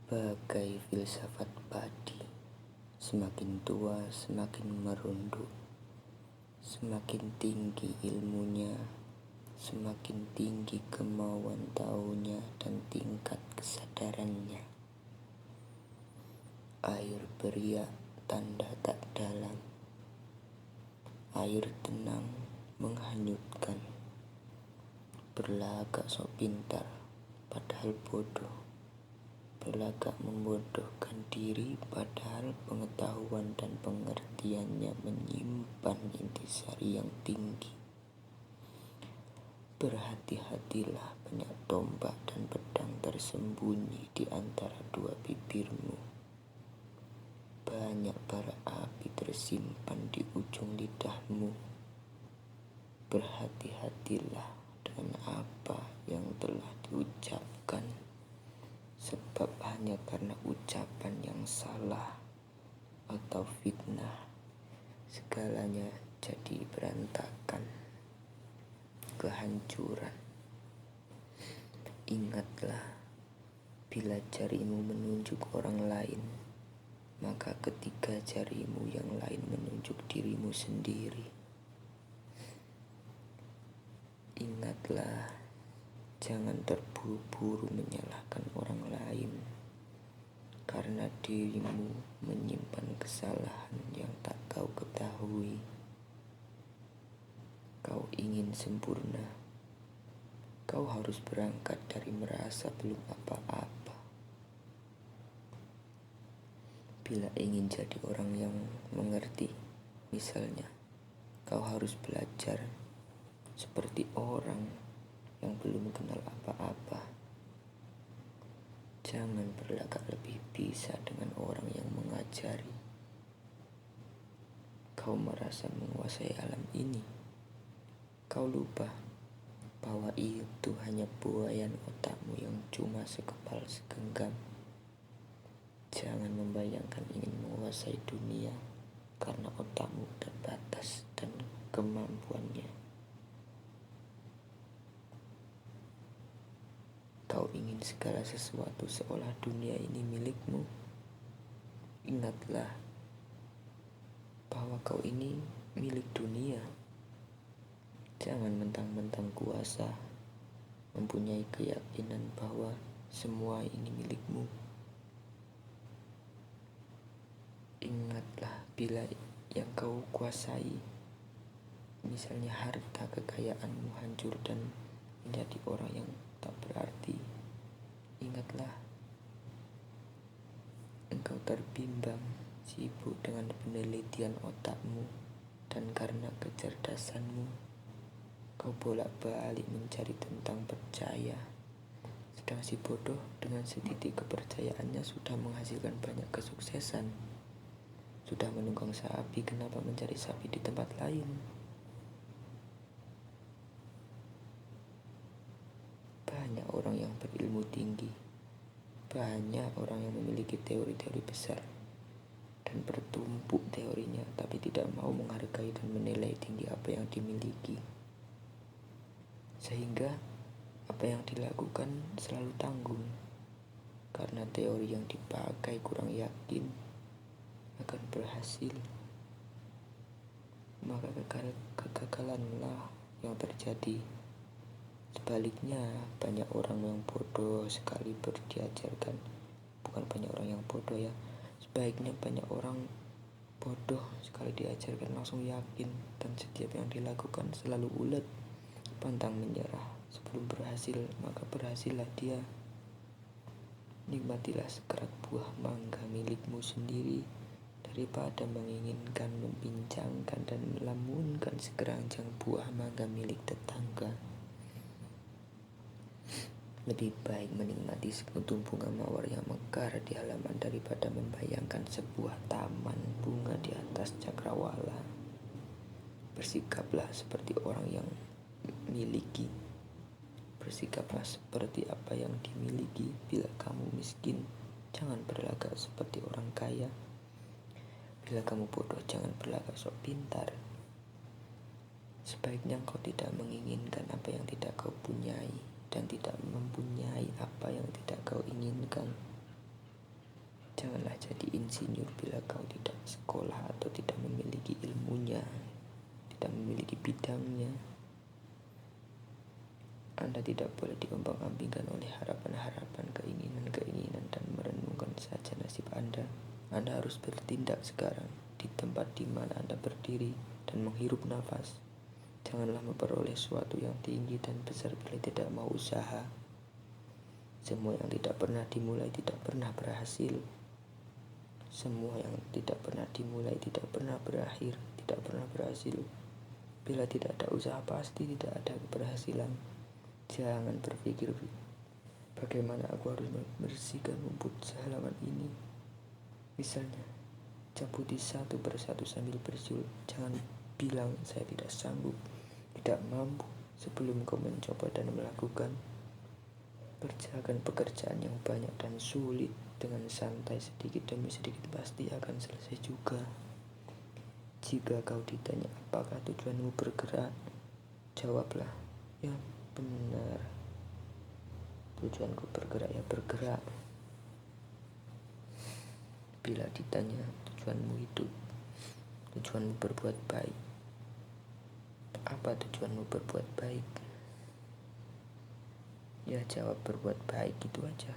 Bagai filsafat padi, semakin tua semakin merunduk, semakin tinggi ilmunya, semakin tinggi kemauan tahunya dan tingkat kesadarannya. Air beriak tanda tak dalam, air tenang menghanyutkan, berlagak sok pintar padahal bodoh, berlagak membodohkan diri padahal pengetahuan dan pengertiannya menyimpan intisari yang tinggi. Berhati-hatilah, banyak tombak dan pedang tersembunyi di antara dua bibirmu. Banyak bara api tersimpan di ujung lidahmu. Berhati-hatilah dengan apa yang telah diucapkan, sebab hanya karena ucapan yang salah atau fitnah, segalanya jadi berantakan, kehancuran. Ingatlah, bila jarimu menunjuk orang lain, maka ketiga jarimu yang lain menunjuk dirimu sendiri. Ingatlah, jangan terburu-buru menyalahkan orang lain, karena dirimu menyimpan kesalahan yang tak kau ketahui. Kau ingin sempurna, kau harus berangkat dari merasa belum apa-apa. Bila ingin jadi orang yang mengerti, misalnya, kau harus belajar seperti orang yang belum kenal apa-apa. Jangan berlagak lebih bisa dengan orang yang mengajari. Kau merasa menguasai alam ini. Kau lupa bahwa itu hanya buayan otakmu yang cuma sekepal segenggam. Jangan membayangkan ingin menguasai dunia karena otakmu terbatas dan kemampuannya. Kau ingin segala sesuatu seolah dunia ini milikmu. Ingatlah bahwa kau ini milik dunia. Jangan mentang-mentang kuasa, mempunyai keyakinan bahwa semua ini milikmu. Ingatlah bila yang kau kuasai, misalnya harta kekayaanmu, hancur dan menjadi orang yang tak berarti. Ingatlah, engkau terbimbang, sibuk dengan penelitian otakmu, dan karena kecerdasanmu, kau bolak-balik mencari tentang percaya. Sedang si bodoh dengan setitik kepercayaannya sudah menghasilkan banyak kesuksesan. Sudah menunggang sapi, kenapa mencari sapi di tempat lain? Banyak orang yang berilmu tinggi, banyak orang yang memiliki teori-teori besar dan bertumpuk teorinya, tapi tidak mau menghargai dan menilai tinggi apa yang dimiliki. Sehingga apa yang dilakukan selalu tanggung, karena teori yang dipakai kurang yakin akan berhasil. Maka kegagalanlah yang terjadi. Sebaliknya, banyak orang yang bodoh sekali diajarkan. Bukan banyak orang yang bodoh ya. Sebaiknya banyak orang bodoh sekali diajarkan langsung yakin, dan setiap yang dilakukan selalu ulet, pantang menyerah. Sebelum berhasil, maka berhasillah dia. Nikmatilah sekerat buah mangga milikmu sendiri, daripada menginginkan, membincangkan, dan melamunkan sekeranjang buah mangga milik tetangga. Lebih baik menikmati sekuntum bunga mawar yang mekar di halaman daripada membayangkan sebuah taman bunga di atas cakrawala. Bersikaplah seperti orang yang miliki. Bersikaplah seperti apa yang dimiliki. Bila kamu miskin, jangan berlagak seperti orang kaya. Bila kamu bodoh, jangan berlagak sok pintar. Sebaiknya kau tidak menginginkan apa yang tidak kau punyai, dan tidak mempunyai apa yang tidak kau inginkan. Janganlah jadi insinyur bila kau tidak sekolah atau tidak memiliki ilmunya, tidak memiliki bidangnya. Anda tidak boleh diombang-ambingkan oleh harapan-harapan, keinginan-keinginan, dan merenungkan saja nasib Anda. Anda harus bertindak sekarang di tempat di mana Anda berdiri dan menghirup nafas. Janganlah memperoleh sesuatu yang tinggi dan besar bila tidak mau usaha. Semua yang tidak pernah dimulai tidak pernah berhasil. Semua yang tidak pernah dimulai tidak pernah berakhir, tidak pernah berhasil. Bila tidak ada usaha pasti tidak ada keberhasilan. Jangan berpikir bagaimana aku harus membersihkan rumput sehalaman ini. Misalnya, cabuti satu persatu sambil bersiul. Jangan bilang saya tidak sanggup, tidak mampu sebelum kau mencoba dan melakukan. Kerjakan pekerjaan yang banyak dan sulit dengan santai, sedikit demi sedikit pasti akan selesai juga. Jika kau ditanya apakah tujuanmu bergerak, jawablah, ya benar, tujuanku bergerak ya bergerak. Bila ditanya tujuanmu hidup, tujuanmu berbuat baik, apa tujuanmu berbuat baik? Ya jawab berbuat baik, gitu aja.